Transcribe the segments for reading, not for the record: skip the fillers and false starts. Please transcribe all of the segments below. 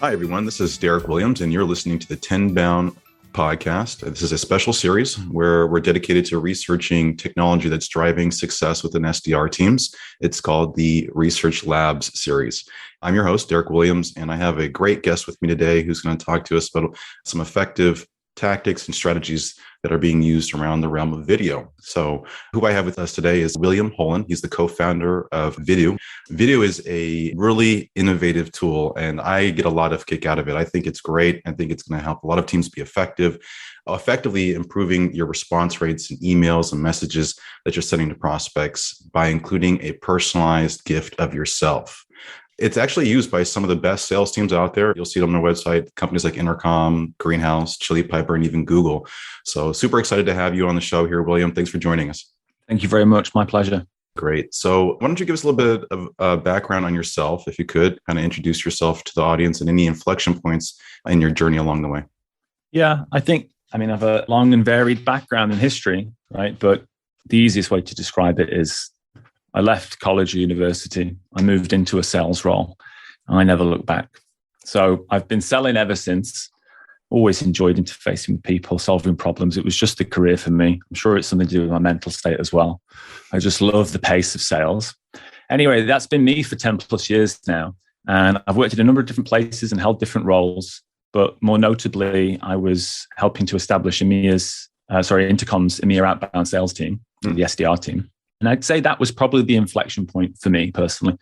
Hi, everyone. This is Derrick Williams, and you're listening to the Tenbound podcast. This is a special series where we're dedicated to researching technology that's driving success within SDR teams. It's called the Research Labs series. I'm your host, Derrick Williams, and I have a great guest with me today who's going to talk to us about some effective tactics and strategies that are being used around the realm of video. So who I have with us today is William Holden. He's the co-founder of Video. Video is a really innovative tool, and I get a lot of kick out of it. I think it's great. I think it's going to help a lot of teams be effectively improving your response rates and emails and messages that you're sending to prospects by including a personalized gift of yourself. It's actually used by some of the best sales teams out there. You'll see it on their website, companies like Intercom, Greenhouse, Chili Piper, and even Google. So super excited to have you on the show here, William. Thanks for joining us. Thank you very much. My pleasure. Great. So why don't you give us a little bit of background on yourself, if you could, kind of introduce yourself to the audience and any inflection points in your journey along the way. Yeah, I have a long and varied background in history, right? But the easiest way to describe it is I left college or university. I moved into a sales role, and I never looked back. So I've been selling ever since. Always enjoyed interfacing with people, solving problems. It was just a career for me. I'm sure it's something to do with my mental state as well. I just love the pace of sales. Anyway, that's been me for 10 plus years now. And I've worked in a number of different places and held different roles. But more notably, I was helping to establish Intercom's EMEA outbound sales team, the SDR team. And I'd say that was probably the inflection point for me personally.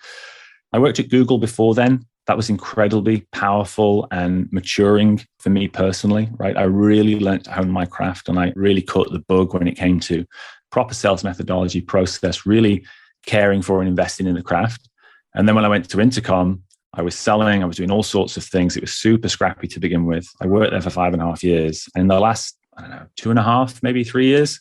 I worked at Google before then. That was incredibly powerful and maturing for me personally, right? I really learned to hone my craft, and I really caught the bug when it came to proper sales methodology, process, really caring for and investing in the craft. And then when I went to Intercom, I was selling, I was doing all sorts of things. It was super scrappy to begin with. I worked there for 5.5 years. And in the last, 2.5, maybe 3 years,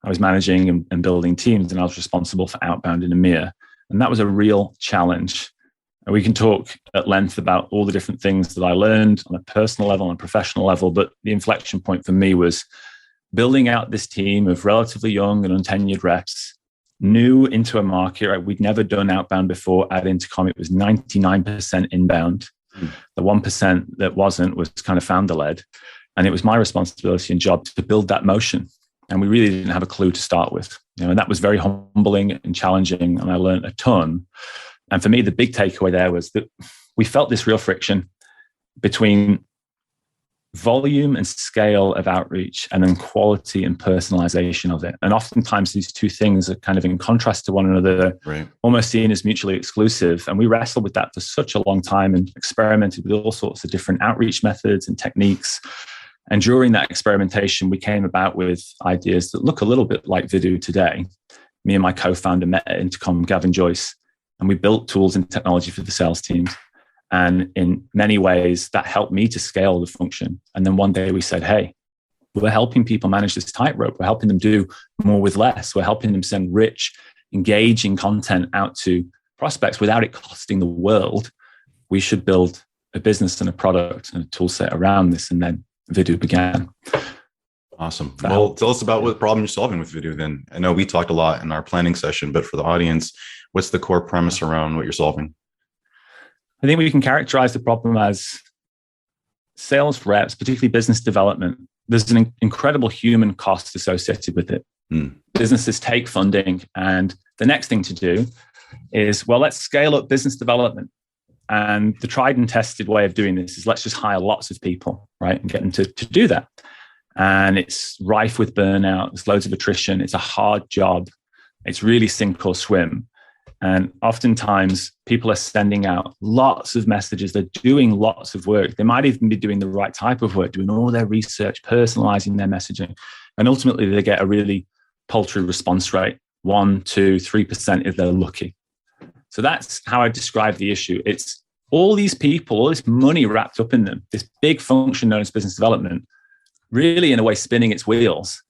I was managing and building teams, and I was responsible for outbound in EMEA. And that was a real challenge. And we can talk at length about all the different things that I learned on a personal level and a professional level. But the inflection point for me was building out this team of relatively young and untenured reps, new into a market. Right? We'd never done outbound before at Intercom. It was 99% inbound. The 1% that wasn't was kind of founder-led. And it was my responsibility and job to build that motion. And we really didn't have a clue to start with. And that was very humbling and challenging. And I learned a ton. And for me, the big takeaway there was that we felt this real friction between volume and scale of outreach and then quality and personalization of it. And oftentimes these two things are kind of in contrast to one another, right, almost seen as mutually exclusive. And we wrestled with that for such a long time and experimented with all sorts of different outreach methods and techniques. And during that experimentation, we came about with ideas that look a little bit like Video today. Me and my co-founder met at Intercom, Gavin Joyce, and we built tools and technology for the sales teams. And in many ways, that helped me to scale the function. And then one day we said, hey, we're helping people manage this tightrope. We're helping them do more with less. We're helping them send rich, engaging content out to prospects without it costing the world. We should build a business and a product and a tool set around this. And then Video began. Awesome. Well, tell us about what problem you're solving with Video then. I know we talked a lot in our planning session, but for the audience, what's the core premise around what you're solving? I think we can characterize the problem as sales reps, particularly business development. There's an incredible human cost associated with it. Businesses take funding, and the next thing to do is, well, let's scale up business development. And the tried and tested way of doing this is let's just hire lots of people, right, and get them to do that. And it's rife with burnout. There's loads of attrition. It's a hard job. It's really sink or swim. And oftentimes people are sending out lots of messages. They're doing lots of work. They might even be doing the right type of work, doing all their research, personalizing their messaging. And ultimately they get a really paltry response rate, 1%, 2%, 3% if they're lucky. So that's how I describe the issue. It's all these people, all this money wrapped up in them, this big function known as business development, really in a way spinning its wheels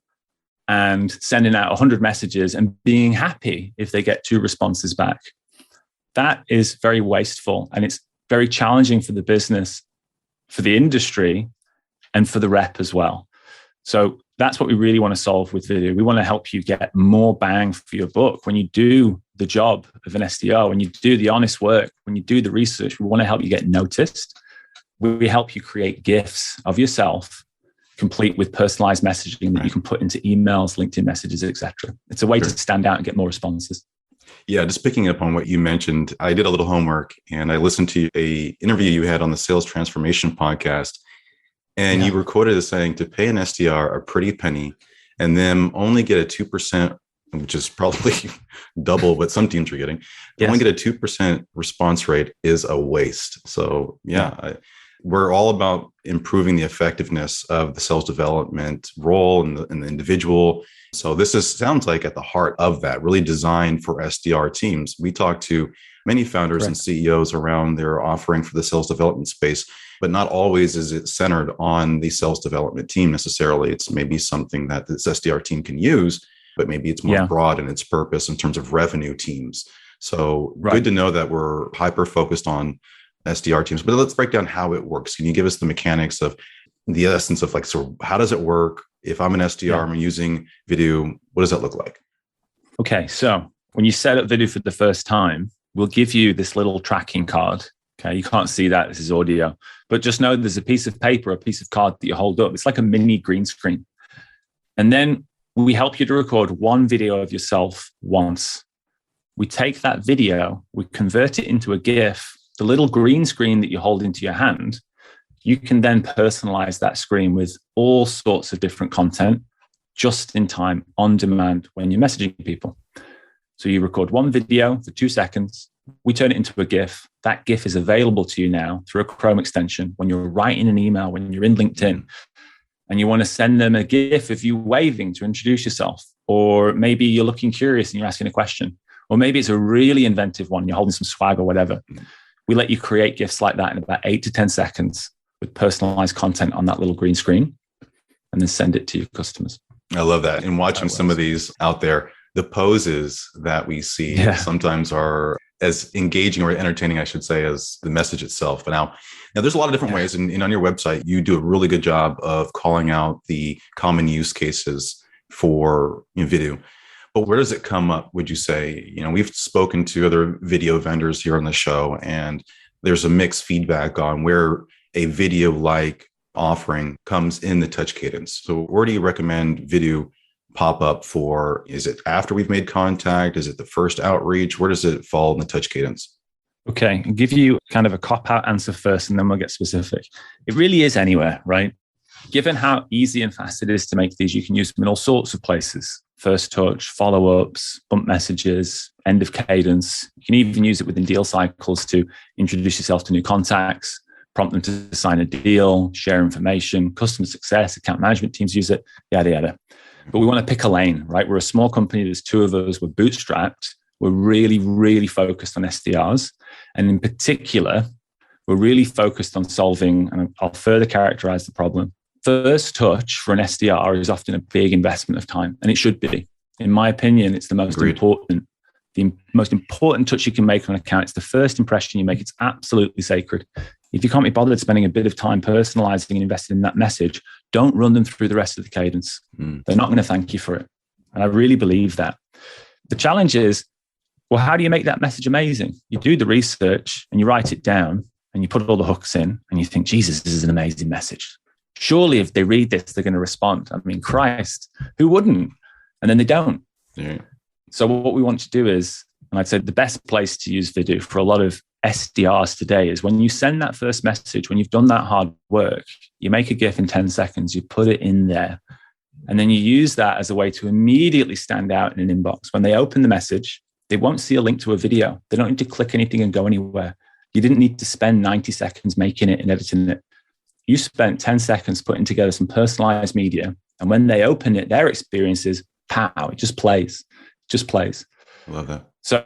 and sending out 100 messages and being happy if they get 2 responses back. That is very wasteful, and it's very challenging for the business, for the industry, and for the rep as well. So that's what we really want to solve with Video. We want to help you get more bang for your buck. When you do the job of an SDR, when you do the honest work, when you do the research, we want to help you get noticed. we help you create GIFs of yourself, complete with personalized messaging that you can put into emails, LinkedIn messages, etc. It's a way to stand out and get more responses. Yeah, just picking up on what you mentioned, I did a little homework and I listened to a interview you had on the Sales Transformation podcast. And you were quoted as saying to pay an SDR a pretty penny and then only get a 2%, which is probably double what some teams are getting, only get a 2% response rate is a waste. So we're all about improving the effectiveness of the sales development role and the individual. So this sounds like at the heart of that, really designed for SDR teams. We talk to many founders and CEOs around their offering for the sales development space, but not always is it centered on the sales development team necessarily. It's maybe something that this SDR team can use, but maybe it's more broad in its purpose in terms of revenue teams. So good to know that we're hyper focused on SDR teams, but let's break down how it works. Can you give us the mechanics of the essence of so how does it work? If I'm an SDR, I'm using video, what does that look like? Okay. So when you set up video for the first time, we'll give you this little tracking card. Okay. You can't see that. This is audio, but just know there's a piece of paper, a piece of card that you hold up. It's like a mini green screen. And then we help you to record one video of yourself once. We take that video, we convert it into a GIF, the little green screen that you hold into your hand. You can then personalize that screen with all sorts of different content just in time, on demand, when you're messaging people. So you record one video for 2 seconds. We turn it into a GIF. That GIF is available to you now through a Chrome extension when you're writing an email, when you're in LinkedIn, and you want to send them a GIF of you waving to introduce yourself. Or maybe you're looking curious and you're asking a question. Or maybe it's a really inventive one. You're holding some swag or whatever. We let you create GIFs like that in about 8 to 10 seconds with personalized content on that little green screen and then send it to your customers. I love that. And watching some of these out there, the poses that we see sometimes are as engaging or entertaining, I should say, as the message itself. But now there's a lot of different ways. And on your website, you do a really good job of calling out the common use cases for video. But where does it come up, would you say? We've spoken to other video vendors here on the show, and there's a mixed feedback on where a video-like offering comes in the touch cadence. So where do you recommend video pop up for? Is it after we've made contact? Is it the first outreach? Where does it fall in the touch cadence? Okay, I'll give you kind of a cop-out answer first, and then we'll get specific. It really is anywhere, right? Given how easy and fast it is to make these, you can use them in all sorts of places. First touch, follow-ups, bump messages, end of cadence. You can even use it within deal cycles to introduce yourself to new contacts, prompt them to sign a deal, share information, customer success, account management teams use it, yada, yada. But we want to pick a lane, right? We're a small company. There's 2 of us. We're bootstrapped. We're really, really focused on SDRs. And in particular, we're really focused on solving, and I'll further characterize the problem. First touch for an SDR is often a big investment of time, and it should be. In my opinion, it's the most important touch you can make on an account. It's the first impression you make. It's absolutely sacred. If you can't be bothered spending a bit of time personalizing and investing in that message, don't run them through the rest of the cadence. They're not going to thank you for it. And I really believe that. The challenge is, well, how do you make that message amazing? You do the research and you write it down and you put all the hooks in and you think, Jesus, this is an amazing message. Surely if they read this, they're going to respond. I mean, Christ, who wouldn't? And then they don't. Yeah. So what we want to do is, and I'd say the best place to use video for a lot of SDRs today is when you send that first message, when you've done that hard work, you make a GIF in 10 seconds, you put it in there, and then you use that as a way to immediately stand out in an inbox. When they open the message, they won't see a link to a video. They don't need to click anything and go anywhere. You didn't need to spend 90 seconds making it and editing it. You spent 10 seconds putting together some personalized media. And when they open it, their experience is, pow, it just plays. I love that. So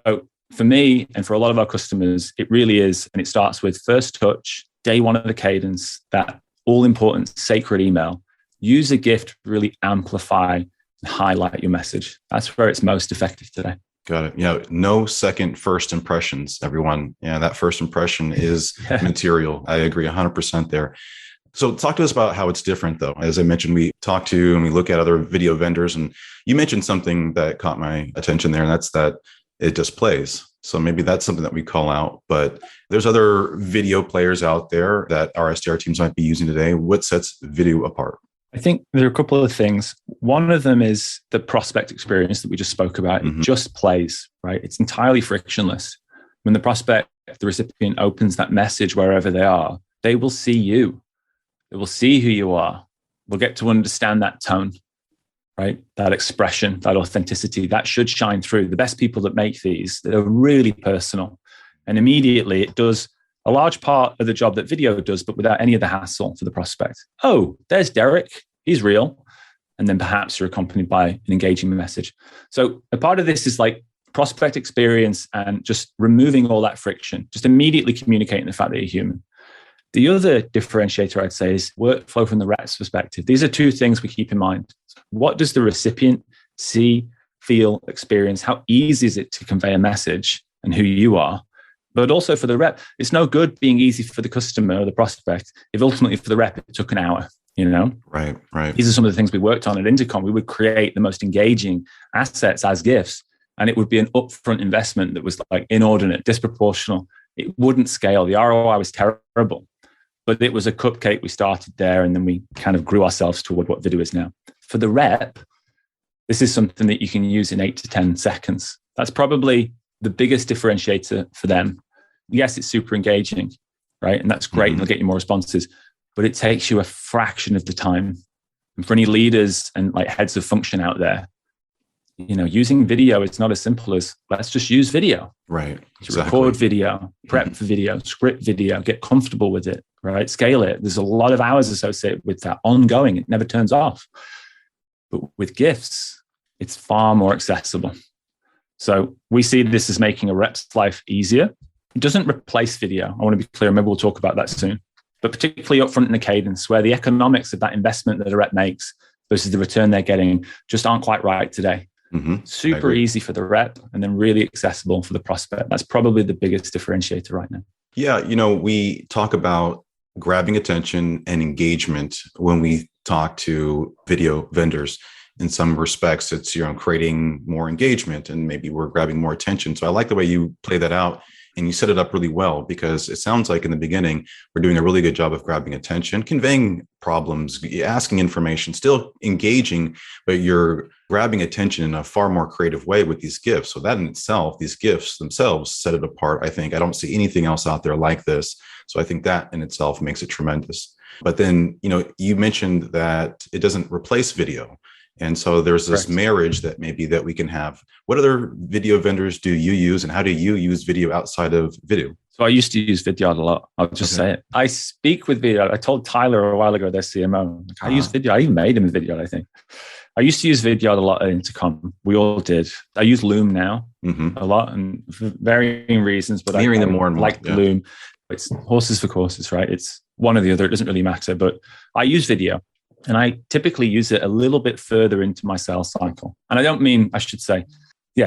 for me and for a lot of our customers, it really is. And it starts with first touch, day one of the cadence, that all important sacred email. Use a GIF to really amplify and highlight your message. That's where it's most effective today. Got it. Yeah. No second first impressions, everyone. Yeah. That first impression is material. I agree 100% there. So talk to us about how it's different, though. As I mentioned, we talk to and we look at other video vendors, and you mentioned something that caught my attention there, and that's that it just plays. So maybe that's something that we call out, but there's other video players out there that our SDR teams might be using today. What sets video apart? I think there are a couple of things. One of them is the prospect experience that we just spoke about. It just plays, right? It's entirely frictionless. When the prospect, the recipient opens that message wherever they are, they will see you. They will see who you are. We'll get to understand that tone, right? That expression, that authenticity, that should shine through. The best people that make these, they're really personal. And immediately it does a large part of the job that video does, but without any of the hassle for the prospect. Oh, there's Derrick. He's real. And then perhaps you're accompanied by an engaging message. So a part of this is like prospect experience and just removing all that friction, just immediately communicating the fact that you're human. The other differentiator I'd say is workflow from the rep's perspective. These are two things we keep in mind. What does the recipient see, feel, experience? How easy is it to convey a message and who you are? But also for the rep, it's no good being easy for the customer or the prospect if ultimately for the rep it took an hour, you know? Right. These are some of the things we worked on at Intercom. We would create the most engaging assets as gifts, and it would be an upfront investment that was like inordinate, disproportional. It wouldn't scale. The ROI was terrible. But it was a cupcake. We started there and then we kind of grew ourselves toward what video is now. For the rep, this is something that you can use in 8 to 10 seconds. That's probably the biggest differentiator for them. Yes, it's super engaging, right? And that's great. And they'll get you more responses, but it takes you a fraction of the time. And for any leaders and like heads of function out there, you know, using video, it's not as simple as let's just use video. Right. Exactly. Record video, prep for video, script video, get comfortable with it, right? Scale it. There's a lot of hours associated with that ongoing. It never turns off. But with gifts, it's far more accessible. So we see this as making a rep's life easier. It doesn't replace video. I want to be clear. Maybe we'll talk about that soon. But particularly upfront in the cadence, where the economics of that investment that a rep makes versus the return they're getting just aren't quite right today. Super easy for the rep and then really accessible for the prospect. That's probably the biggest differentiator right now. Yeah. You know, we talk about grabbing attention and engagement when we talk to video vendors. In some respects, it's, you know, creating more engagement and maybe we're grabbing more attention. So I like the way you play that out. And you set it up really well because it sounds like in the beginning, we're doing a really good job of grabbing attention, conveying problems, asking information, still engaging, but you're grabbing attention in a far more creative way with these gifts. So that in itself, these gifts themselves set it apart. I think I don't see anything else out there like this. So I think that in itself makes it tremendous. But then, you know, you mentioned that it doesn't replace video. And so there's this marriage that maybe that we can have. What other video vendors do you use and how do you use video outside of video? So I used to use Vidyard a lot. I'll just say it. I speak with Vidyard. I told Tyler a while ago, their CMO, I use Vidyard. I even made him a Vidyard, I think. I used to use Vidyard a lot at Intercom. We all did. I use Loom now a lot and for varying reasons, but I them more and more. Like Loom. It's horses for courses, right? It's one or the other. It doesn't really matter, but I use video. And I typically use it a little bit further into my sales cycle. And I don't mean, I should say,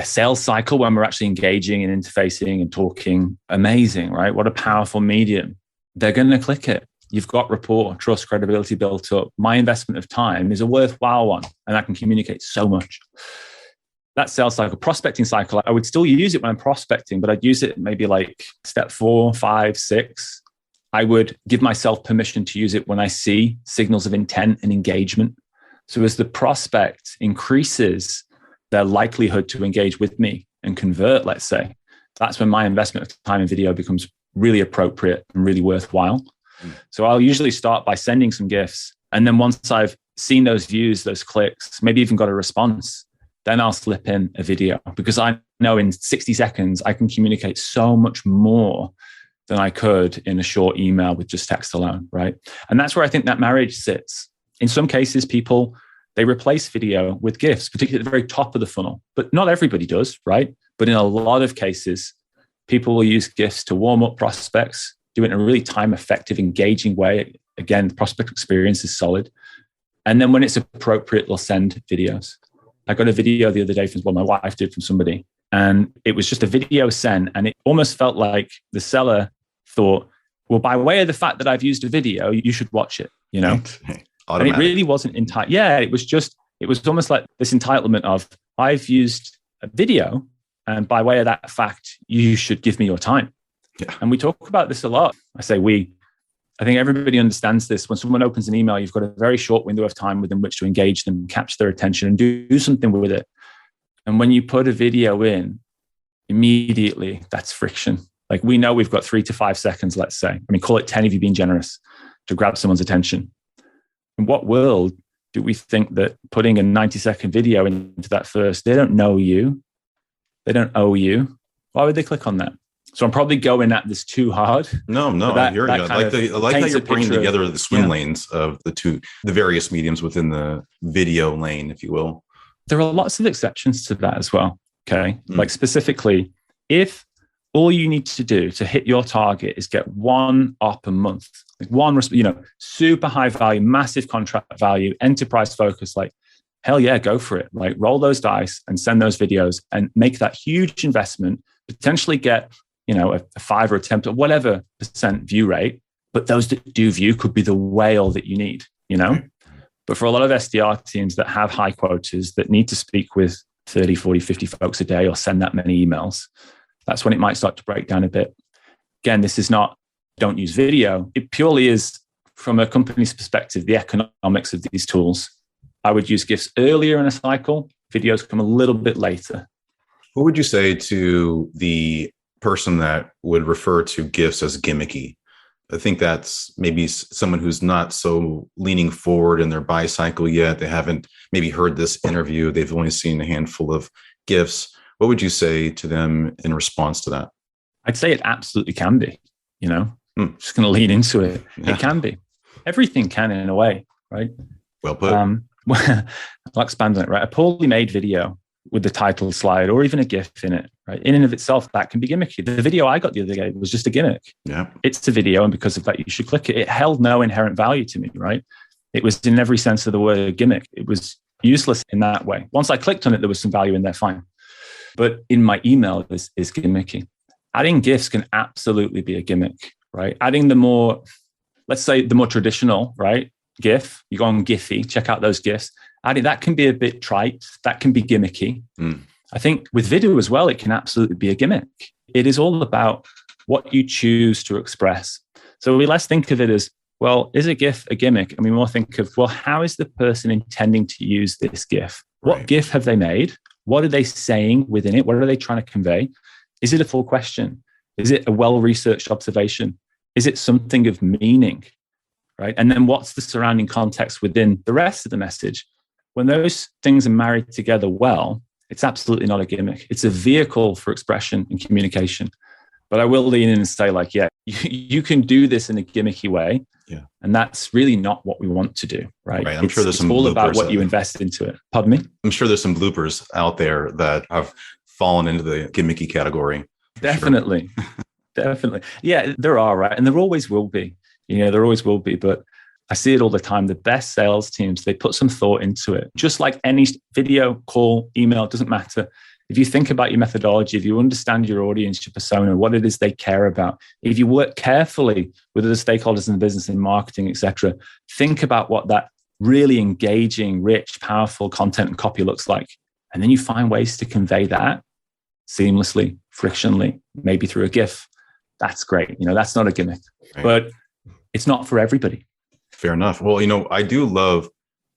sales cycle when we're actually engaging and interfacing and talking. Amazing, right? What a powerful medium. They're going to click it. You've got rapport, trust, credibility built up. My investment of time is a worthwhile one. And I can communicate so much. That sales cycle, prospecting cycle, I would still use it when I'm prospecting, but I'd use it maybe like step 4, 5, 6. I would give myself permission to use it when I see signals of intent and engagement. So as the prospect increases their likelihood to engage with me and convert, let's say, that's when my investment of time in video becomes really appropriate and really worthwhile. So I'll usually start by sending some gifts. And then once I've seen those views, those clicks, maybe even got a response, then I'll slip in a video because I know in 60 seconds, I can communicate so much more than I could in a short email with just text alone, right? And that's where I think that marriage sits. In some cases, people, they replace video with gifts, particularly at the very top of the funnel. But not everybody does, right? But in a lot of cases, people will use gifts to warm up prospects, do it in a really time-effective, engaging way. Again, the prospect experience is solid. And then when it's appropriate, they'll send videos. I got a video the other day from my wife did from somebody. And it was just a video sent. And it almost felt like the seller thought, well, by way of the fact that I've used a video, you should watch it, you know? And it really wasn't it was almost like this entitlement of I've used a video And by way of that fact, you should give me your time. Yeah. And we talk about this a lot. I say I think everybody understands this. When someone opens an email, you've got a very short window of time within which to engage them, capture their attention, and do something with it. And when you put a video in, immediately that's friction. Like, we know we've got 3 to 5 seconds, let's say. I mean, call it 10 if you've been generous, to grab someone's attention. In what world do we think that putting a 90-second video into that first, they don't know you, they don't owe you, why would they click on that? So I'm probably going at this too hard. No, I hear you. I like how you're bringing together the swim lanes of the various mediums within the video lane, if you will. There are lots of exceptions to that as well. Okay. Like, specifically, if all you need to do to hit your target is get one op a month, like one, super high value, massive contract value, enterprise focus, like, hell yeah, go for it. Like, roll those dice and send those videos and make that huge investment, potentially get, a 5 or a 10 or whatever % view rate. But those that do view could be the whale that you need, But for a lot of SDR teams that have high quotas, that need to speak with 30, 40, 50 folks a day or send that many emails, that's when it might start to break down a bit. Again, this is not don't use video. It purely is, from a company's perspective, the economics of these tools. I would use GIFs earlier in a cycle. Videos come a little bit later. What would you say to the person that would refer to GIFs as gimmicky? I think that's maybe someone who's not so leaning forward in their buy cycle yet. They haven't maybe heard this interview. They've only seen a handful of GIFs. What would you say to them in response to that? I'd say it absolutely can be, Just going to lean into it. Yeah. It can be. Everything can, in a way, right? Well put. I'll expand on it, right? A poorly made video with the title slide or even a GIF in it, right? In and of itself, that can be gimmicky. The video I got the other day was just a gimmick. Yeah. It's a video, and because of that, you should click it. It held no inherent value to me, right? It was, in every sense of the word, a gimmick. It was useless in that way. Once I clicked on it, there was some value in there, fine. But in my email, this is gimmicky. Adding GIFs can absolutely be a gimmick, right? Adding let's say the more traditional, right? GIF, you go on Giphy, check out those GIFs. Adding that can be a bit trite. That can be gimmicky. I think with video as well, it can absolutely be a gimmick. It is all about what you choose to express. So we less think of it as, well, is a GIF a gimmick? And we more think of, well, how is the person intending to use this GIF? What Right. GIF have they made? What are they saying within it? What are they trying to convey? Is it a full question? Is it a well-researched observation? Is it something of meaning? Right? And then what's the surrounding context within the rest of the message? When those things are married together well, it's absolutely not a gimmick. It's a vehicle for expression and communication. But I will lean in and say, like, yeah, you can do this in a gimmicky way. Yeah. And that's really not what we want to do, right? I'm sure there's some all about bloopers what you invest into it. Pardon me? I'm sure there's some bloopers out there that have fallen into the gimmicky category. Definitely. Sure. Definitely. Yeah, there are, right? And there always will be. There always will be. But I see it all the time. The best sales teams, they put some thought into it. Just like any video, call, email, it doesn't matter. If you think about your methodology, if you understand your audience, your persona, what it is they care about, if you work carefully with other stakeholders in the business, in marketing, etc., think about what that really engaging, rich, powerful content and copy looks like. And then you find ways to convey that seamlessly, frictionally, maybe through a GIF. That's great. That's not a gimmick, right. But it's not for everybody. Fair enough. Well, I do love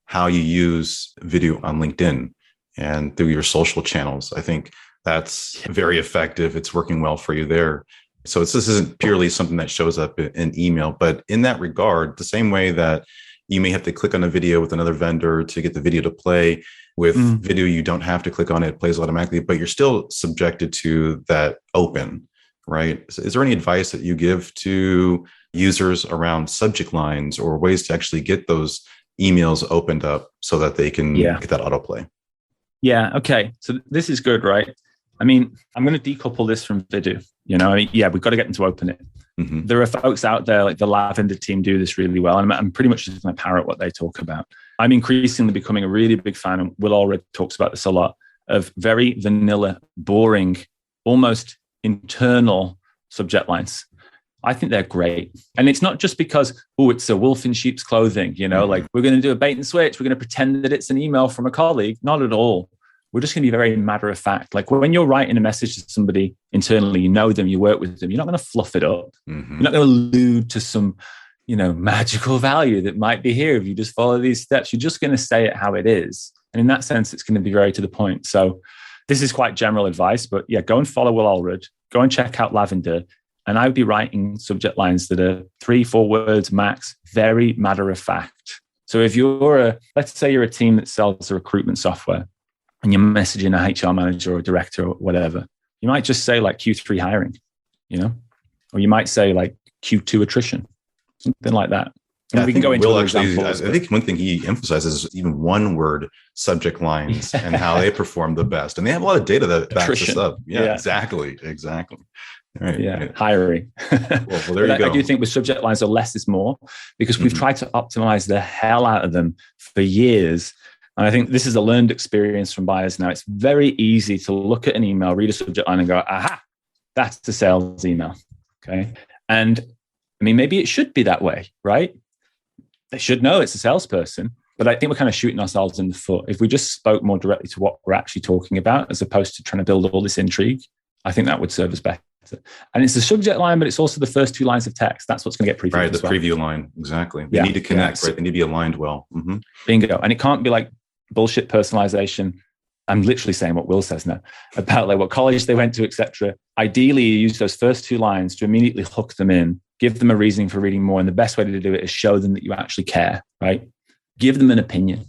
how you use video on LinkedIn and through your social channels. I think that's very effective. It's working well for you there. So this isn't purely something that shows up in email, but in that regard, the same way that you may have to click on a video with another vendor to get the video to play, with video, you don't have to click on it, it plays automatically, but you're still subjected to that open, right? So is there any advice that you give to users around subject lines or ways to actually get those emails opened up so that they can get that autoplay? Yeah. Okay. So this is good, right? I mean, I'm going to decouple this from video. We've got to get them to open it. Mm-hmm. There are folks out there like the Lavender team do this really well. And I'm pretty much just going to parrot what they talk about. I'm increasingly becoming a really big fan, and Will Allred talks about this a lot, of very vanilla, boring, almost internal subject lines. I think they're great. And it's not just because, it's a wolf in sheep's clothing, like we're going to do a bait and switch. We're going to pretend that it's an email from a colleague. Not at all. we're just going to be very matter of fact. Like when you're writing a message to somebody internally, you know them, you work with them, you're not going to fluff it up. Mm-hmm. You're not going to allude to some, magical value that might be here if you just follow these steps. You're just going to say it how it is. And in that sense, it's going to be very to the point. So this is quite general advice, but yeah, go and follow Will Allred, go and check out Lavender. And I would be writing subject lines that are 3-4 words max, very matter of fact. So if let's say you're a team that sells a recruitment software and you're messaging a HR manager or a director or whatever, you might just say like Q3 hiring, or you might say like Q2 attrition, something like that. And we can go into Will actually, I think one thing he emphasizes is even one word subject lines and how they perform the best. And they have a lot of data that backs this up. Yeah, exactly. Right, yeah, right. Hiring. Well, there you go. I do think with subject lines, less is more, because we've tried to optimize the hell out of them for years. And I think this is a learned experience from buyers now. It's very easy to look at an email, read a subject line and go, aha, that's the sales email. Okay. And I mean, maybe it should be that way, right? They should know it's a salesperson, but I think we're kind of shooting ourselves in the foot. If we just spoke more directly to what we're actually talking about, as opposed to trying to build all this intrigue, I think that would serve us better. And it's the subject line, but it's also the first 2 lines of text. That's what's going to get previewed. Right, the preview line. Exactly. They need to connect, right? They need to be aligned well. Mm-hmm. Bingo. And it can't be like bullshit personalization. I'm literally saying what Will says now about like what college they went to, etc. Ideally, you use those first 2 lines to immediately hook them in, give them a reasoning for reading more. And the best way to do it is show them that you actually care, right? Give them an opinion,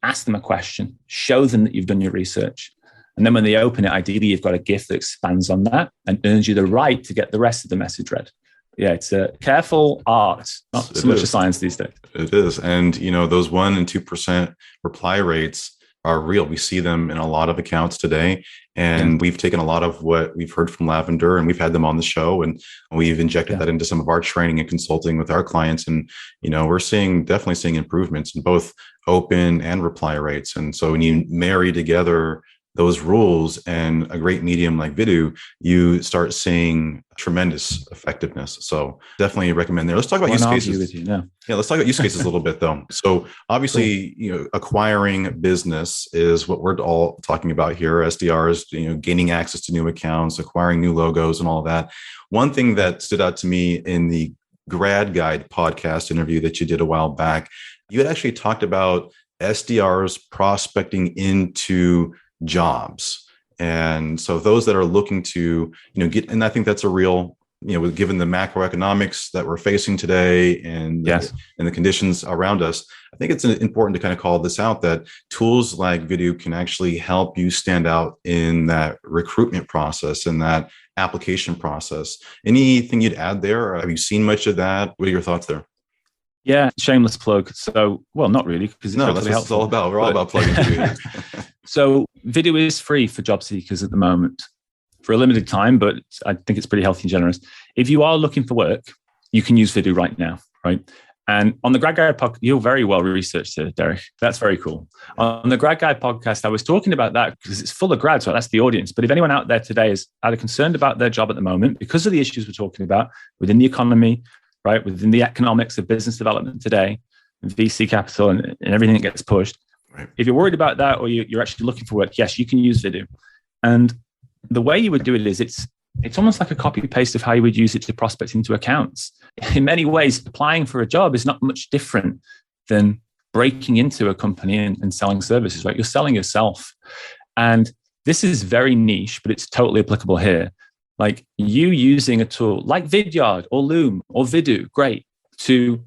ask them a question, show them that you've done your research. And then when they open it, ideally, you've got a GIF that expands on that and earns you the right to get the rest of the message read. Yeah, it's a careful art, not so much a science these days. It is. And, those 1% and 2% reply rates are real. We see them in a lot of accounts today. And we've taken a lot of what we've heard from Lavender and we've had them on the show, and we've injected that into some of our training and consulting with our clients. And, we're definitely seeing improvements in both open and reply rates. And so when you marry together those rules and a great medium like Vidu, you start seeing tremendous effectiveness. So definitely recommend there. Let's talk about use cases. Yeah, let's talk about use cases a little bit though. So obviously, acquiring business is what we're all talking about here. SDRs, gaining access to new accounts, acquiring new logos and all of that. One thing that stood out to me in the Grad Guide podcast interview that you did a while back, you had actually talked about SDRs prospecting into jobs. And so those that are looking to, get, and I think that's a real, given the macroeconomics that we're facing today and the conditions around us, I think it's important to kind of call this out, that tools like Vidu can actually help you stand out in that recruitment process and that application process. Anything you'd add there? Have you seen much of that? What are your thoughts there? Yeah, shameless plug. So, well, not really, because that's what it's all about. We're all about plugging Vidu. So Vidu is free for job seekers at the moment for a limited time, but I think it's pretty healthy and generous. If you are looking for work, you can use Vidu right now, right? And on the Grad Guide podcast, you're very well researched here, Derrick. That's very cool. On the Grad Guide podcast, I was talking about that because it's full of grads, so that's the audience. But if anyone out there today is either concerned about their job at the moment because of the issues we're talking about within the economy, right, within the economics of business development today, VC capital and everything that gets pushed, right. If you're worried about that or you're actually looking for work, yes, you can use Vidu. And the way you would do it is it's almost like a copy paste of how you would use it to prospect into accounts. In many ways, applying for a job is not much different than breaking into a company and selling services, right? You're selling yourself. And this is very niche, but it's totally applicable here. Like you using a tool like Vidyard or Loom or Vidu, great, to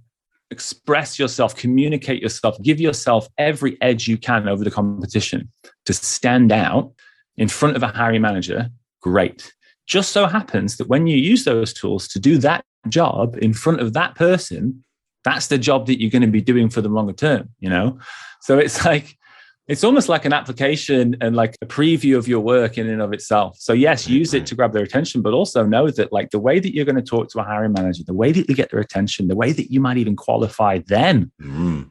express yourself, communicate yourself, give yourself every edge you can over the competition to stand out in front of a hiring manager, great. Just so happens that when you use those tools to do that job in front of that person, that's the job that you're going to be doing for the longer term, So it's almost like an application and like a preview of your work in and of itself. So yes, use it to grab their attention, but also know that like the way that you're going to talk to a hiring manager, the way that you get their attention, the way that you might even qualify them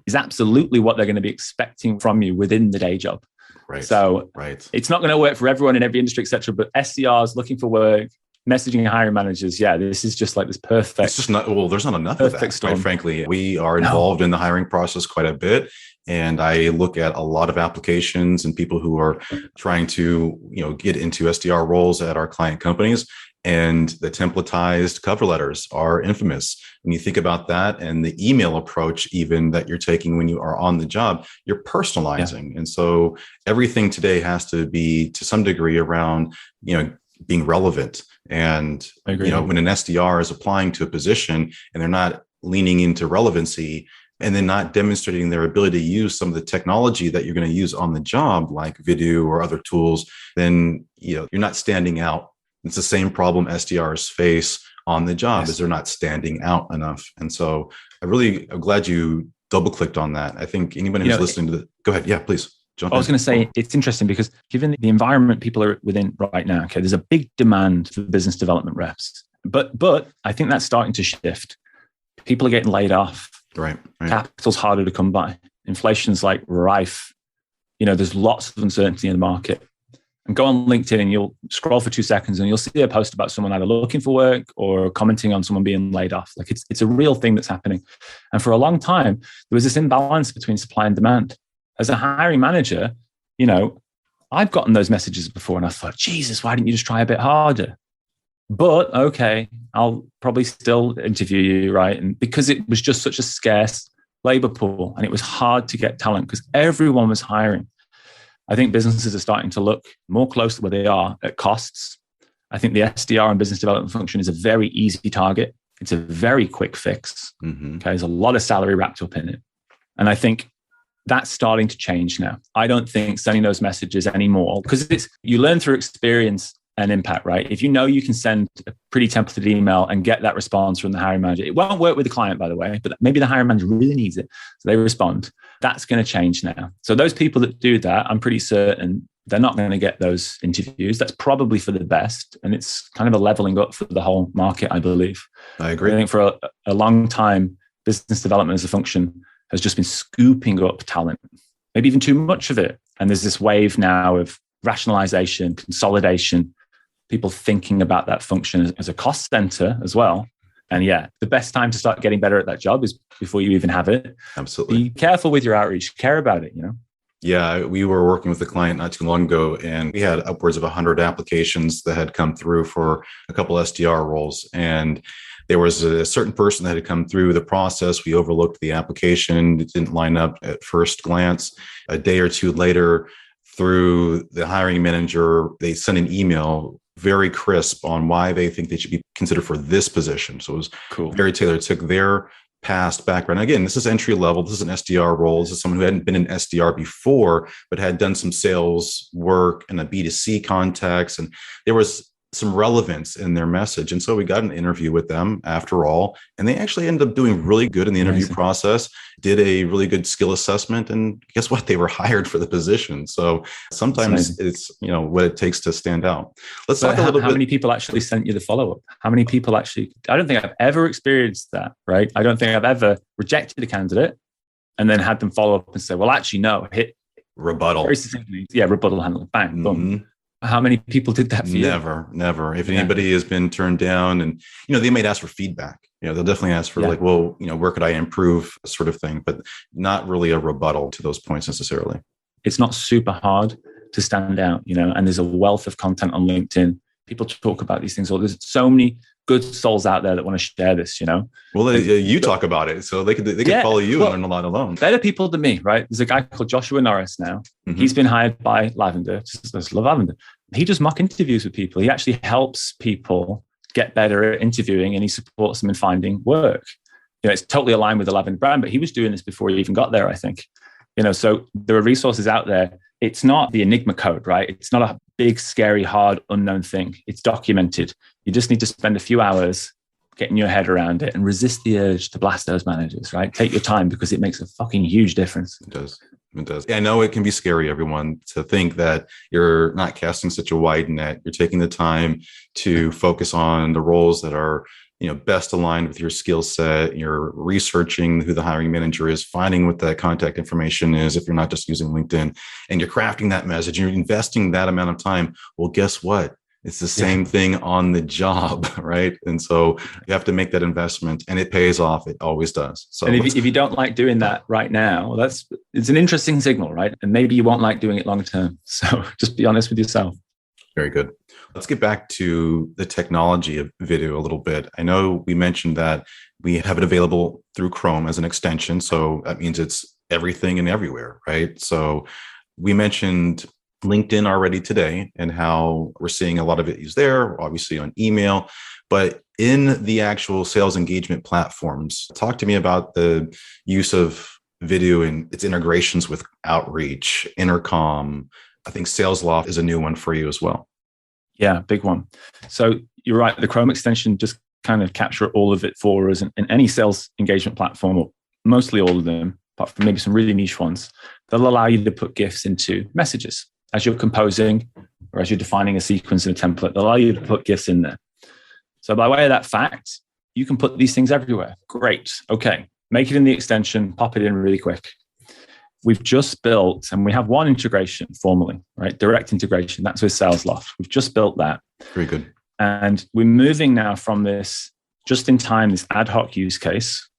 is absolutely what they're going to be expecting from you within the day job. Right. So it's not going to work for everyone in every industry, et cetera, but SDRs looking for work, messaging hiring managers, this is just like this perfect. It's just not, well, there's not enough of that, quite frankly. We are involved in the hiring process quite a bit. And I look at a lot of applications and people who are trying to, get into SDR roles at our client companies. And the templatized cover letters are infamous. When you think about that and the email approach, even that you're taking when you are on the job, you're personalizing. And so everything today has to be to some degree around, being relevant. And, when an SDR is applying to a position and they're not leaning into relevancy and then not demonstrating their ability to use some of the technology that you're going to use on the job, like video or other tools, then, you're not standing out. It's the same problem SDRs face on the job is they're not standing out enough. And so I'm glad you double clicked on that. I think anybody who's listening to go ahead. Yeah, please. I was going to say, it's interesting because given the environment people are within right now, there's a big demand for business development reps. But I think that's starting to shift. People are getting laid off. Right. Capital's harder to come by. Inflation's like rife. There's lots of uncertainty in the market. And go on LinkedIn and you'll scroll for 2 seconds and you'll see a post about someone either looking for work or commenting on someone being laid off. Like it's a real thing that's happening. And for a long time, there was this imbalance between supply and demand. As a hiring manager, I've gotten those messages before and I thought, Jesus, why didn't you just try a bit harder? But okay, I'll probably still interview you, right? And because it was just such a scarce labor pool and it was hard to get talent because everyone was hiring. I think businesses are starting to look more closely where they are at costs. I think the SDR and business development function is a very easy target. It's a very quick fix. Okay, there's a lot of salary wrapped up in it. And I think that's starting to change now. I don't think sending those messages anymore, because you learn through experience and impact, right? If you can send a pretty templated email and get that response from the hiring manager, it won't work with the client, by the way, but maybe the hiring manager really needs it. So they respond. That's going to change now. So those people that do that, I'm pretty certain they're not going to get those interviews. That's probably for the best. And it's kind of a leveling up for the whole market, I believe. I agree. I think for a long time, business development as a function has just been scooping up talent, maybe even too much of it. And there's this wave now of rationalization, consolidation, people thinking about that function as a cost center as well. And the best time to start getting better at that job is before you even have it. Absolutely. Be careful with your outreach, care about it, Yeah, we were working with a client not too long ago, and we had upwards of 100 applications that had come through for a couple SDR roles. And there was a certain person that had come through the process. We overlooked the application. It didn't line up at first glance. A day or two later, through the hiring manager, they sent an email very crisp on why they think they should be considered for this position. So it was cool. Very tailored. It took their past background. Again, this is entry level. This is an SDR role. This is someone who hadn't been an SDR before, but had done some sales work in a B2C context. And there was some relevance in their message. And so we got an interview with them after all, and they actually ended up doing really good in the interview process, did a really good skill assessment. And guess what? They were hired for the position. So sometimes it's, what it takes to stand out. Let's talk a little bit. How many people actually sent you the follow-up? How many people actually, I don't think I've ever experienced that, right? I don't think I've ever rejected a candidate and then had them follow up and say, well, actually, no, hit rebuttal. Very succinctly. Yeah, rebuttal handle, bang, boom. How many people did that for you? Never. If anybody has been turned down, and they might ask for feedback. They'll definitely ask for where could I improve, sort of thing, but not really a rebuttal to those points necessarily. It's not super hard to stand out, and there's a wealth of content on LinkedIn. People talk about these things. There's so many good souls out there that want to share this, Well, you talk about it, so they can follow you and learn a lot alone. Better people than me, right? There's a guy called Joshua Norris now. He's been hired by Lavender. Just love Lavender. He does mock interviews with people. He actually helps people get better at interviewing, and he supports them in finding work. It's totally aligned with the Lavender brand, but he was doing this before he even got there, I think. So there are resources out there. It's not the Enigma code, right? It's not a big, scary, hard, unknown thing. It's documented. You just need to spend a few hours getting your head around it and resist the urge to blast those managers, right? Take your time, because it makes a fucking huge difference. It does. I know it can be scary, everyone, to think that you're not casting such a wide net. You're taking the time to focus on the roles that are, best aligned with your skill set. You're researching who the hiring manager is, finding what that contact information is, if you're not just using LinkedIn, and you're crafting that message. You're investing that amount of time. Well, guess what? It's the same thing on the job, right? And so you have to make that investment, and it pays off. It always does. So, and if you don't like doing that right now, it's an interesting signal, right? And maybe you won't like doing it long term. So just be honest with yourself. Very good. Let's get back to the technology of video a little bit. I know we mentioned that we have it available through Chrome as an extension. So that means it's everything and everywhere, right? So we mentioned LinkedIn already today and how we're seeing a lot of it used there, obviously on email, but in the actual sales engagement platforms. Talk to me about the use of video and its integrations with Outreach, Intercom. I think SalesLoft is a new one for you as well. Yeah, big one. So you're right. The Chrome extension just kind of capture all of it for us. And any sales engagement platform, or mostly all of them, apart from maybe some really niche ones, they'll allow you to put GIFs into messages. As you're composing or as you're defining a sequence in a template, they'll allow you to put GIFs in there. So by way of that fact, you can put these things everywhere. Great. Okay. Make it in the extension, pop it in really quick. We've just built, and we have one integration formally, right? Direct integration. That's with SalesLoft. We've just built that. Very good. And we're moving now from this just in time, this ad hoc use case,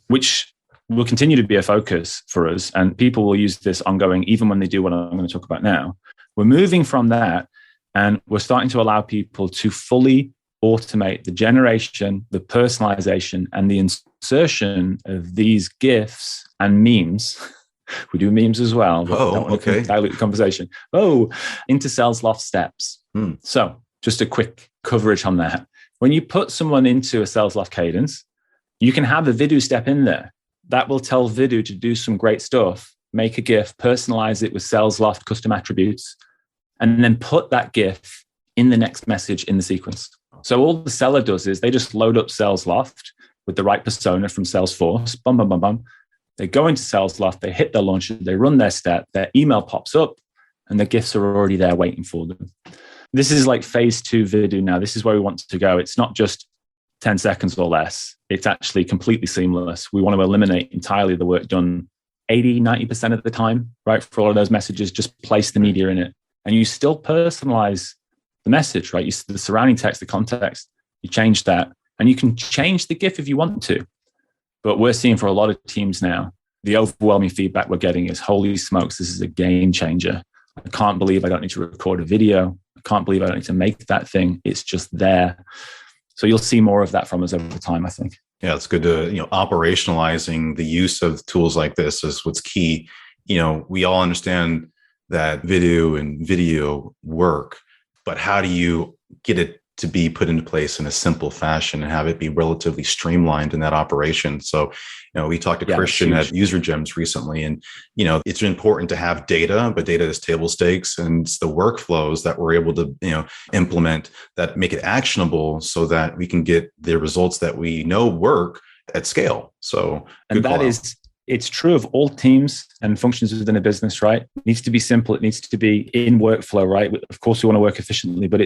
which will continue to be a focus for us. And people will use this ongoing, even when they do what I'm going to talk about now. We're moving from that, and we're starting to allow people to fully automate the generation, the personalization, and the insertion of these GIFs and memes. We do memes as well. But okay. Dilute the conversation. Into SalesLoft steps. So just a quick coverage on that. When you put someone into a SalesLoft cadence, you can have a video step in there. That will tell Vidu to do some great stuff, make a GIF, personalize it with SalesLoft custom attributes, and then put that GIF in the next message in the sequence. So all the seller does is they just load up SalesLoft with the right persona from Salesforce, bum, bum, bum, bum. They go into SalesLoft, they hit their launcher, they run their step, their email pops up, and the GIFs are already there waiting for them. This is like phase 2 Vidu now. This is where we want to go. It's not just 10 seconds or less. It's actually completely seamless. We want to eliminate entirely the work done 80, 90% of the time, right? For all of those messages, just place the media in it. And you still personalize the message, right? The surrounding text, the context, you change that. And you can change the GIF if you want to. But we're seeing for a lot of teams now, the overwhelming feedback we're getting is, holy smokes, this is a game changer. I can't believe I don't need to record a video. I can't believe I don't need to make that thing. It's just there. So you'll see more of that from us over time, I think. Yeah, it's good to, operationalizing the use of tools like this is what's key. We all understand that video work, but how do you get it to be put into place in a simple fashion and have it be relatively streamlined in that operation? So, we talked to Christian at User Gems recently, and, it's important to have data, but data is table stakes, and it's the workflows that we're able to, implement that make it actionable so that we can get the results that we know work at scale. So, and that is, it's true of all teams and functions within a business, right? It needs to be simple. It needs to be in workflow, right? Of course, we want to work efficiently, but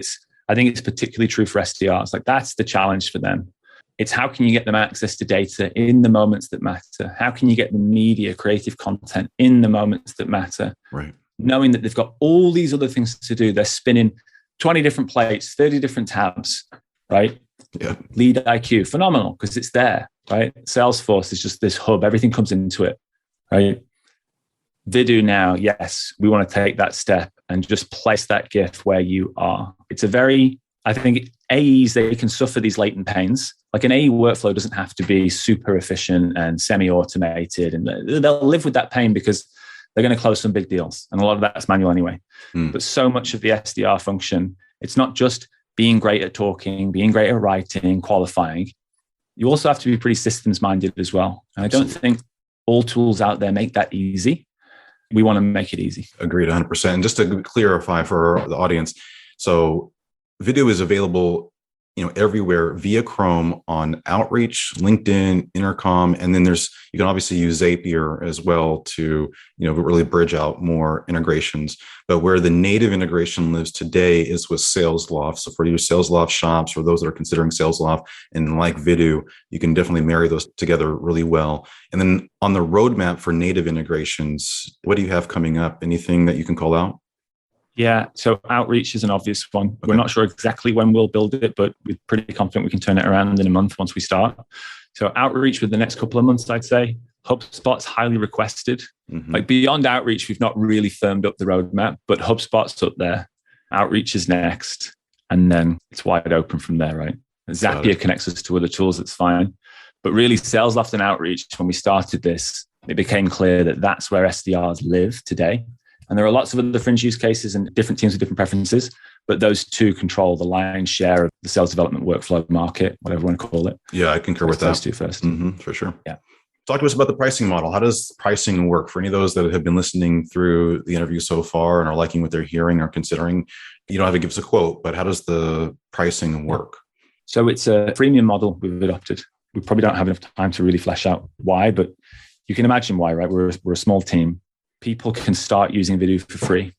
I think it's particularly true for SDRs. Like, that's the challenge for them. It's how can you get them access to data in the moments that matter? How can you get the media, creative content in the moments that matter? Right. Knowing that they've got all these other things to do. They're spinning 20 different plates, 30 different tabs, right? Yeah. Lead IQ, phenomenal, because it's there, right? Salesforce is just this hub. Everything comes into it, right? Vidu now, yes, we want to take that step and just place that GIF where you are. It's I think AEs, they can suffer these latent pains. Like, an AE workflow doesn't have to be super efficient and semi-automated, and they'll live with that pain because they're going to close some big deals. And a lot of that's manual anyway. But so much of the SDR function, it's not just being great at talking, being great at writing, qualifying. You also have to be pretty systems minded as well. And I don't think all tools out there make that easy. We want to make it easy. Agreed, 100%. And just to clarify for the audience, so video is available, everywhere via Chrome on Outreach, LinkedIn, Intercom, and then you can obviously use Zapier as well to, really bridge out more integrations. But where the native integration lives today is with SalesLoft. So for your SalesLoft shops or those that are considering SalesLoft and like Vidu, you can definitely marry those together really well. And then on the roadmap for native integrations, what do you have coming up? Anything that you can call out? Yeah, so outreach is an obvious one. Okay. We're not sure exactly when we'll build it, but we're pretty confident we can turn it around in a month once we start. So outreach with the next couple of months, I'd say. HubSpot's highly requested. Like beyond outreach, we've not really firmed up the roadmap, but HubSpot's up there. Outreach is next. And then it's wide open from there, right? Zapier connects us to other tools, that's fine. But really, SalesLoft and outreach, when we started this, it became clear that that's where SDRs live today. And there are lots of other fringe use cases and different teams with different preferences, but those two control the lion's share of the sales development workflow market, whatever you want to call it. Yeah, I concur with that. Those two first. For sure. Yeah. Talk to us about the pricing model. How does pricing work for any of those that have been listening through the interview so far and are liking what they're hearing or considering? You don't have to give us a quote, but how does the pricing work? So it's a freemium model we've adopted. We probably don't have enough time to really flesh out why, but you can imagine why, right? We're a small team. People can start using Vidoo for free.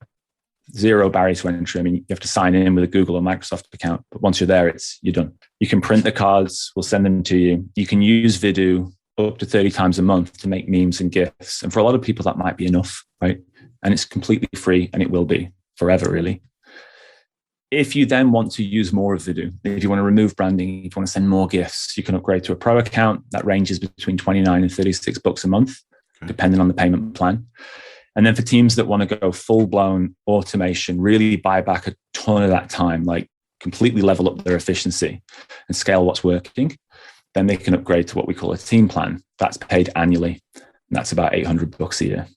Zero barrier to entry. I mean, you have to sign in with a Google or Microsoft account, but once you're there, you're done. You can print the cards. We'll send them to you. You can use Vidoo up to 30 times a month to make memes and GIFs. And for a lot of people, that might be enough, right? And it's completely free, and it will be forever, really. If you then want to use more of Vidoo, if you want to remove branding, if you want to send more GIFs, you can upgrade to a pro account. That ranges between $29 and $36 a month, depending on the payment plan. And then for teams that want to go full-blown automation, really buy back a ton of that time, like completely level up their efficiency and scale what's working, then they can upgrade to what we call a team plan. That's paid annually. And that's about $800 a year.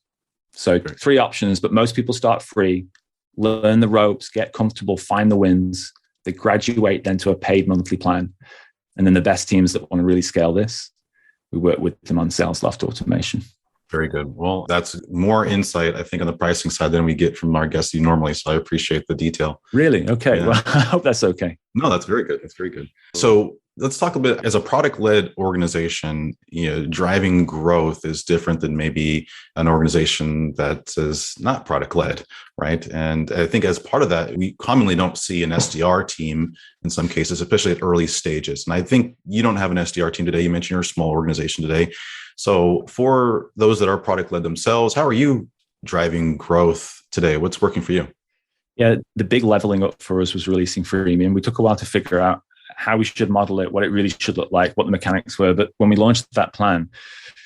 So 3 options, but most people start free, learn the ropes, get comfortable, find the wins. They graduate then to a paid monthly plan. And then the best teams that want to really scale this, we work with them on SalesLoft automation. Very good. Well, that's more insight, I think, on the pricing side than we get from our guests normally. So I appreciate the detail. Really? Okay. Yeah. Well, I hope that's okay. No, that's very good. That's very good. So let's talk a bit, as a product-led organization, driving growth is different than maybe an organization that is not product-led, right? And I think as part of that, we commonly don't see an SDR team in some cases, especially at early stages. And I think you don't have an SDR team today. You mentioned you're a small organization today. So for those that are product-led themselves, how are you driving growth today? What's working for you? Yeah, the big leveling up for us was releasing freemium. We took a while to figure out how we should model it, what it really should look like, what the mechanics were. But when we launched that plan,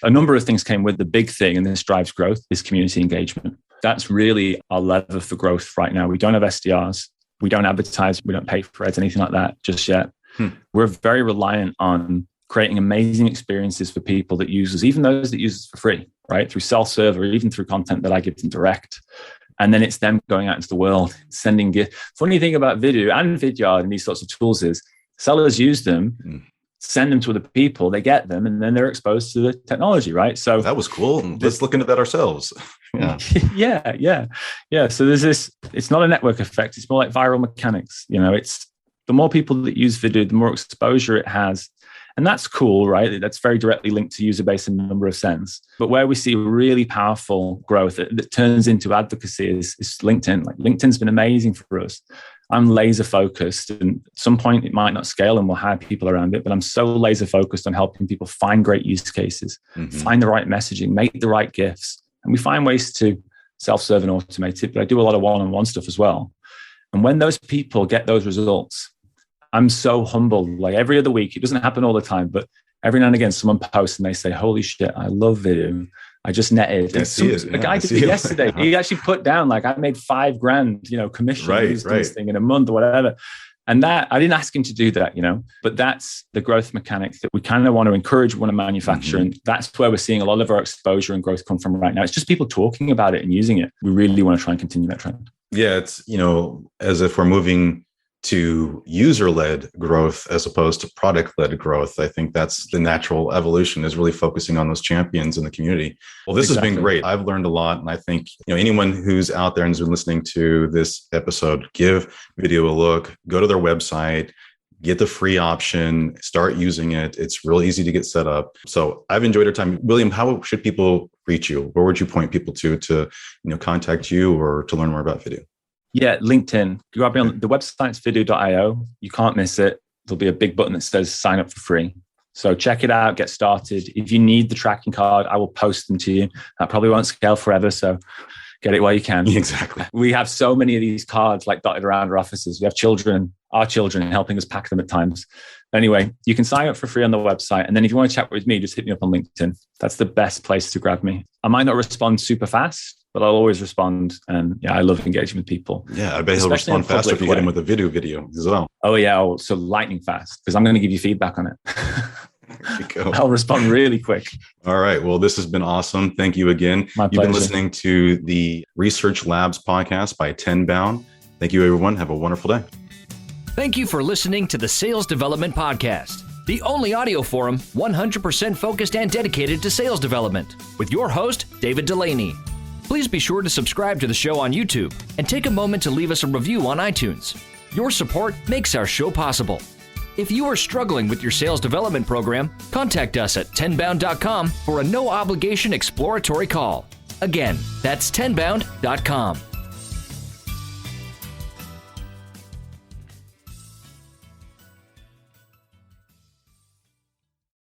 a number of things came with. The big thing, and this drives growth, is community engagement. That's really our lever for growth right now. We don't have SDRs. We don't advertise. We don't pay for ads, anything like that just yet. We're very reliant on creating amazing experiences for people that use us, even those that use us for free, right? Through self-serve or even through content that I give them direct. And then it's them going out into the world, sending gifts. Funny thing about Vidoo and Vidyard and these sorts of tools is sellers use them, send them to other people, they get them, and then they're exposed to the technology, right? So that was cool. Let's look into that ourselves. Yeah. So there's this, it's not a network effect. It's more like viral mechanics. It's the more people that use Vidoo, the more exposure it has. And that's cool, right? That's very directly linked to user base in a number of sense. But where we see really powerful growth that turns into advocacy is LinkedIn. Like LinkedIn's been amazing for us. I'm laser focused, and at some point it might not scale and we'll hire people around it, but I'm so laser focused on helping people find great use cases, find the right messaging, make the right gifts. And we find ways to self-serve and automate it, but I do a lot of one-on-one stuff as well. And when those people get those results, I'm so humbled. Like every other week, it doesn't happen all the time, but every now and again, someone posts and they say, "Holy shit, I love Vidoo. I just netted." A guy did it yesterday. He actually put down, like, I made $5,000, commission using this thing in a month or whatever. And that, I didn't ask him to do that, but that's the growth mechanic that we kind of want to encourage, want to manufacture. And that's where we're seeing a lot of our exposure and growth come from right now. It's just people talking about it and using it. We really want to try and continue that trend. Yeah. It's, as if we're moving to user-led growth as opposed to product-led growth. I think that's the natural evolution, is really focusing on those champions in the community. Well, this has been great. I've learned a lot. And I think, anyone who's out there and has been listening to this episode, give Vidoo a look, go to their website, get the free option, start using it. It's real easy to get set up. So I've enjoyed our time. William, how should people reach you? Where would you point people to contact you or to learn more about Vidoo? Yeah, LinkedIn. Grab me on the website's vidoo.io. You can't miss it. There'll be a big button that says sign up for free. So check it out, get started. If you need the tracking card, I will post them to you. That probably won't scale forever. So Get it while you can. Exactly. We have so many of these cards like dotted around our offices. We have our children helping us pack them at times. Anyway, you can sign up for free on the website. And then if you want to chat with me, just hit me up on LinkedIn. That's the best place to grab me. I might not respond super fast, but I'll always respond. And yeah, I love engaging with people. Yeah, I bet he'll respond faster if you hit him with a video as well. Oh yeah, so lightning fast, because I'm going to give you feedback on it. There you go. I'll respond really quick. All right. Well, this has been awesome. Thank you again. My pleasure. You've been listening to the Research Labs podcast by Tenbound. Thank you, everyone. Have a wonderful day. Thank you for listening to the Sales Development Podcast, the only audio forum 100% focused and dedicated to sales development, with your host, David Delaney. Please be sure to subscribe to the show on YouTube and take a moment to leave us a review on iTunes. Your support makes our show possible. If you are struggling with your sales development program, contact us at tenbound.com for a no-obligation exploratory call. Again, that's tenbound.com.